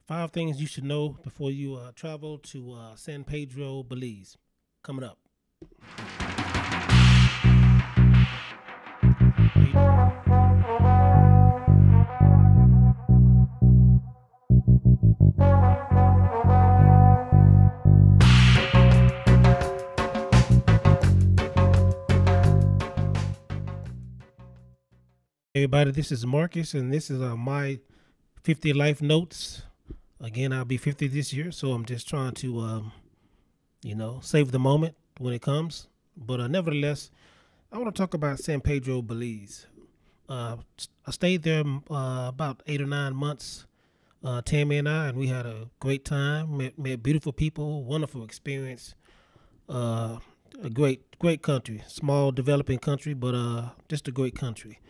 Five things you should know before you travel to San Pedro, Belize. Coming up. Everybody, this is Marcus, and this is my 50 life notes. Again, I'll be 50 this year, so I'm just trying to, save the moment when it comes. But nevertheless, I want to talk about San Pedro, Belize. Uh, I stayed there about 8 or 9 months, Tammy and I, and we had a great time. Met beautiful people, wonderful experience. Uh, a great country, small developing country, but just a great country.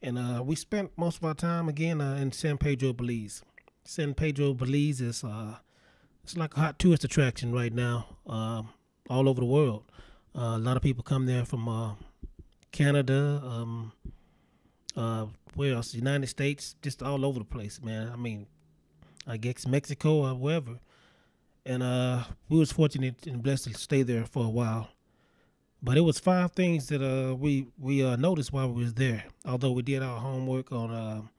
And we spent most of our time again in San Pedro Belize. San Pedro Belize is it's like a hot tourist attraction right now, all over the world. A lot of people come there from Canada, where else? United States, just all over the place, man. I mean, I guess Mexico or wherever. And we was fortunate and blessed to stay there for a while. But it was five things that we noticed while we was there. Although we did our homework on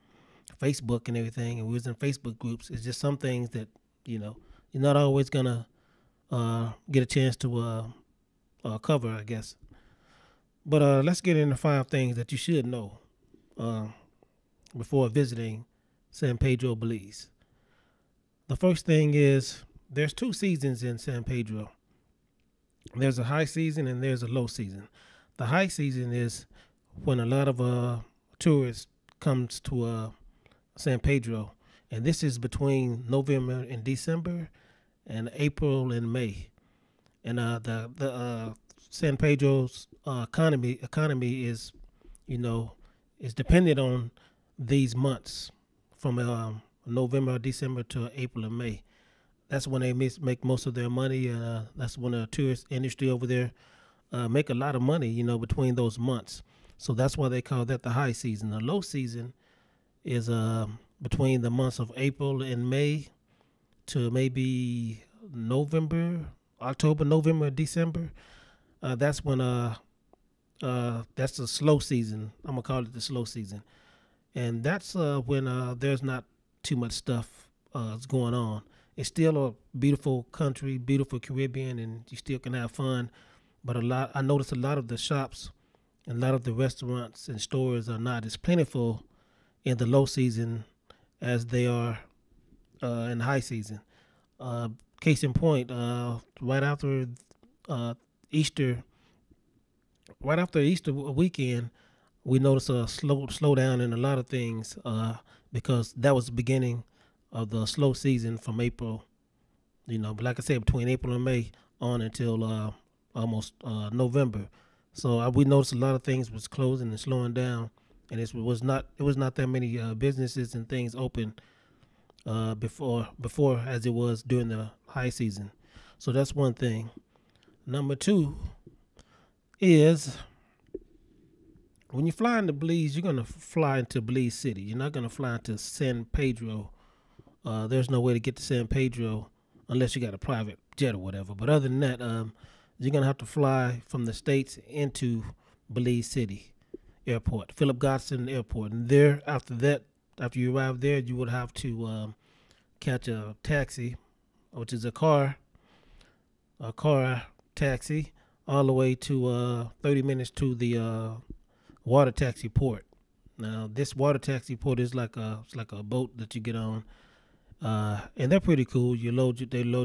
Facebook and everything, and we was in Facebook groups. It's just some things that you're not always gonna get a chance to cover, I guess. But let's get into five things that you should know uh, before visiting San Pedro Belize. The first thing is there's two seasons in San Pedro. There's a high season and there's a low season. The high season is when a lot of tourists comes to San Pedro, and this is between November and December, and April and May. And the San Pedro's economy is, you know, is dependent on these months from November or December to April and May. That's when they make most of their money. That's when the tourist industry over there make a lot of money, between those months. So that's why they call that the high season. The low season is between the months of April and May to maybe November, October, November, December. That's when that's the slow season. I'm gonna call it the slow season, and that's when there's not too much stuff is going on. It's still a beautiful country, beautiful Caribbean, and you still can have fun. But I noticed a lot of the shops and a lot of the restaurants and stores are not as plentiful in the low season as they are in the high season. Uh, Case in point, right after uh, Easter, right after Easter weekend, we noticed a slowdown in a lot of things because that was the beginning of the slow season from April. But like I said, between April and May on until almost November. So we noticed a lot of things was closing and slowing down, and it was not that many businesses and things open before as it was during the high season. So that's one thing. Number two is when you fly into Belize, you're gonna fly into Belize City. You're not gonna fly into San Pedro. There's no way to get to San Pedro unless you got a private jet or whatever. But other than that, you're gonna have to fly from the states into Belize City Airport, Philip Goldson Airport, and there after that, after you arrive there, you would have to catch a taxi, which is a car taxi, all the way to 30 minutes to the water taxi port. Now, this water taxi port is like a boat that you get on, and they're pretty cool. They load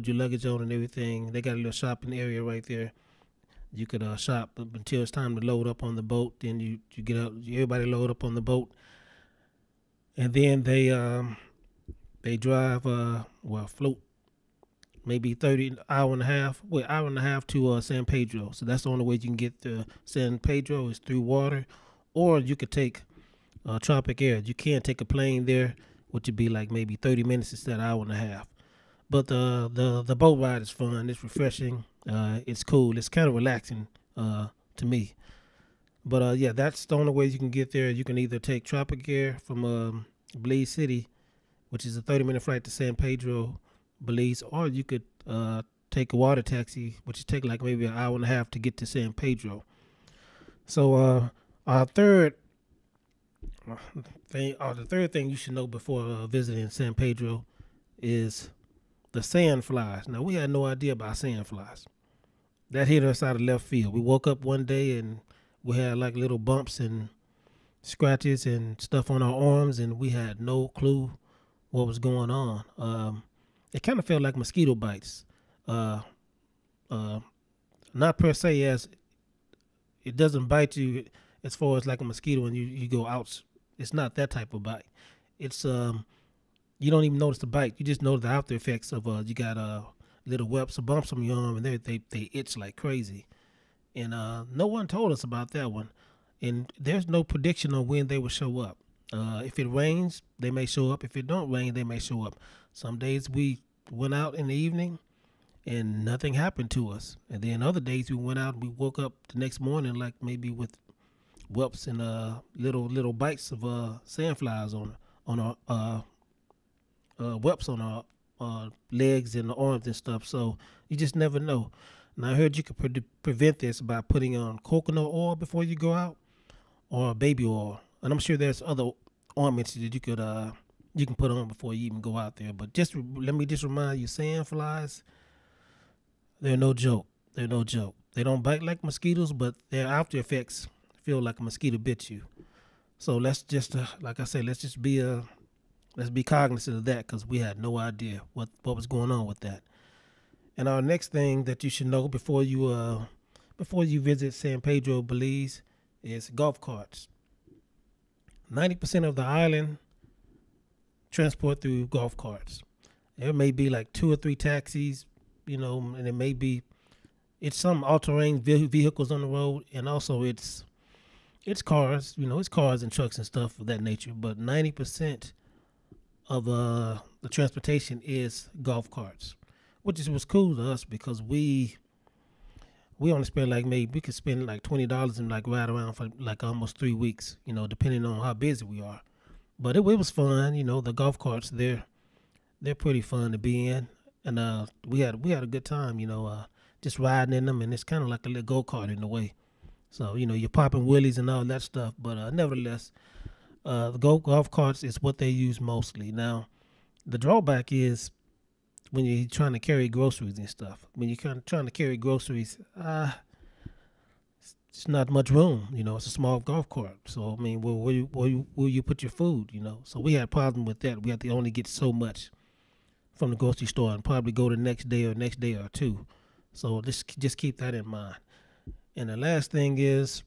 your luggage on and everything. They got a little shopping area right there. You could shop up until it's time to load up on the boat. Then you get up. Everybody load up on the boat, and then they drive float maybe 30 hour and a half to San Pedro. So that's the only way you can get to San Pedro is through water, or you could take Tropic Air. You can take a plane there, which would be like maybe 30 minutes instead of an hour and a half. But the boat ride is fun. It's refreshing. It's cool. It's kind of relaxing to me. But yeah, that's the only way you can get there. You can either take Tropic Air from Belize City which is a 30-minute flight to San Pedro Belize, or you could take a water taxi, which would take like maybe an hour and a half to get to San Pedro. So our third the third thing you should know before visiting San Pedro is the sand flies. Now, we had no idea about sand flies. That hit us out of left field. We woke up one day and we had like little bumps and scratches and stuff on our arms, and we had no clue what was going on. It kind of felt like mosquito bites. Uh, uh, Not per se as it doesn't bite you as far as like a mosquito and you go out. It's not that type of bite. It's you don't even notice the bite. You just know the after effects of you got little whelps or bumps on your arm, and they itch like crazy. And no one told us about that one. And there's no prediction on when they will show up. If it rains, they may show up. If it don't rain, they may show up. Some days we went out in the evening and nothing happened to us. And then other days we went out and we woke up the next morning like maybe with whelps and little bites of sandflies on our whelps on our legs and the arms and stuff. So you just never know. And I heard you could prevent this by putting on coconut oil before you go out, or baby oil. And I'm sure there's other ointments that you can put on before you even go out there. But let me just remind you, sand flies, they're no joke. They're no joke. They don't bite like mosquitoes, but their after effects feel like a mosquito bit you. So let's just, like I said, let's be cognizant of that, because we had no idea what was going on with that. And our next thing that you should know before you visit San Pedro Belize is golf carts. 90% of the island transport through golf carts. There may be like 2 or 3 taxis, and it's some all-terrain vehicles on the road, and also it's cars, it's cars and trucks and stuff of that nature. But 90% of the transportation is golf carts, which was cool to us, because we only spend we could spend like $20 and like ride around for like almost 3 weeks, depending on how busy we are. But it was fun, the golf carts, they're pretty fun to be in, and we had a good time, just riding in them, and it's kind of like a little go-kart in a way. So you're popping wheelies and all that stuff, but nevertheless, the golf carts is what they use mostly. Now, the drawback is when you're trying to carry groceries and stuff. When you're trying to carry groceries, it's not much room. It's a small golf cart. So, I mean, where you put your food, So we had a problem with that. We had to only get so much from the grocery store and probably go the next day or two. So just keep that in mind. And the last thing is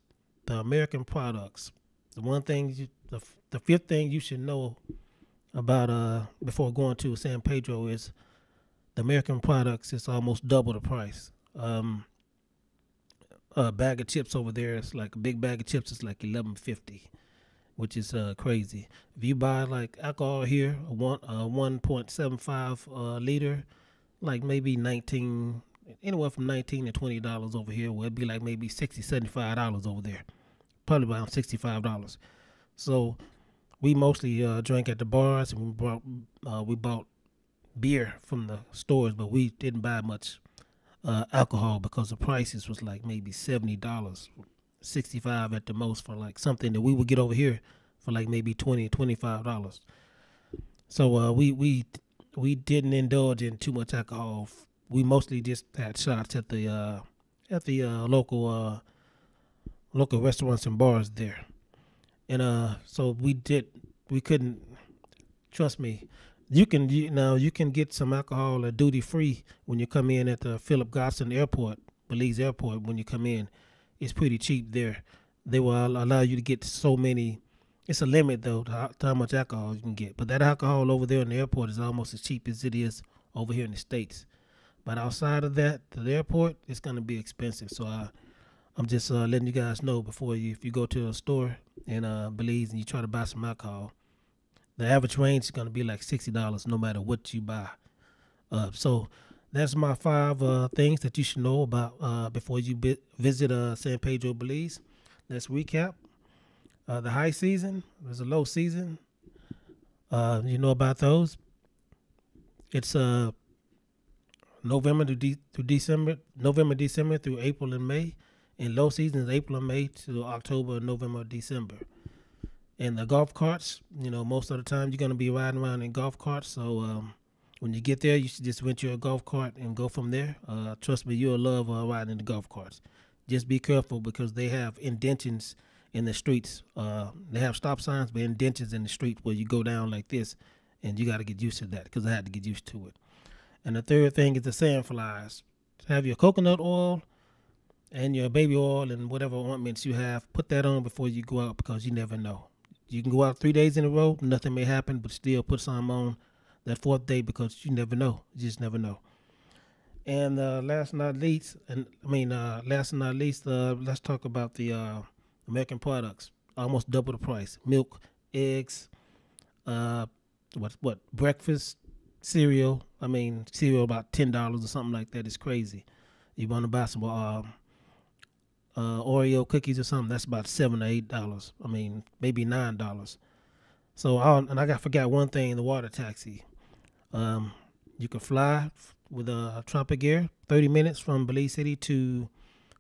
the American products. The fifth thing you should know about before going to San Pedro is the American products is almost double the price. A bag of chips over there, it's like a big bag of chips is like $11.50, which is crazy. If you buy like alcohol here, a 1.75 liter, like maybe anywhere from $19 to $20 over here, where it'd be like maybe $60, $75 over there, probably around $65. So we mostly drank at the bars, and we bought beer from the stores, but we didn't buy much alcohol, because the prices was like maybe $70, $65 at the most, for like something that we would get over here for like maybe $20, $25. So we didn't indulge in too much alcohol. We mostly just had shots at the local restaurants and bars there. And so we couldn't, trust me, you can get some alcohol duty free when you come in at the Philip Goldson Airport, Belize Airport. When you come in, it's pretty cheap there. They will allow you to get so many. It's a limit though to how much alcohol you can get. But that alcohol over there in the airport is almost as cheap as it is over here in the States. But outside of that, to the airport, it's gonna be expensive. So I'm just letting you guys know before if you go to a store in Belize and you try to buy some alcohol, the average range is going to be like $60 no matter what you buy. So that's my 5 things that you should know about before you visit San Pedro Belize. Let's recap. The high season, there's a low season. You know about those? It's through December, November, December through April and May, and low season is April and May to October, November, December. And the golf carts, most of the time you're gonna be riding around in golf carts. So when you get there, you should just rent you a golf cart and go from there. Trust me, you'll love riding in the golf carts. Just be careful because they have indentions in the streets. They have stop signs, but indentions in the street where you go down like this, and you got to get used to that because I had to get used to it. And the third thing is the sand flies. Have your coconut oil and your baby oil and whatever ointments you have. Put that on before you go out because you never know. You can go out 3 days in a row, nothing may happen, but still put some on that fourth day because you never know. You just never know. And last but not least, let's talk about the American products. Almost double the price. Milk, eggs, breakfast, cereal. Cereal about $10 or something like that. It's crazy. You want to buy some Oreo cookies or something? That's about $7 or $8. Maybe $9. So I forgot one thing: the water taxi. You can fly with a Tropic Air, 30 minutes from Belize City to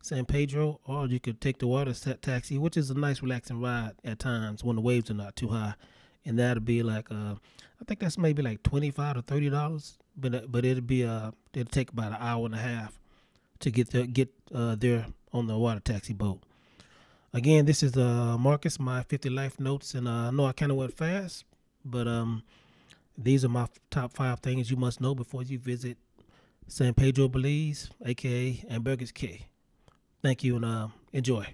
San Pedro, or you could take the water taxi, which is a nice relaxing ride at times when the waves are not too high, and that'll be like I think that's maybe like $25 to $30, but it'll take about an hour and a half to get there on the water taxi boat. Again, this is Marcus, my 50 life notes, and I know I kind of went fast, but these are my top 5 things you must know before you visit San Pedro Belize, aka Ambergris Caye. Thank you and enjoy.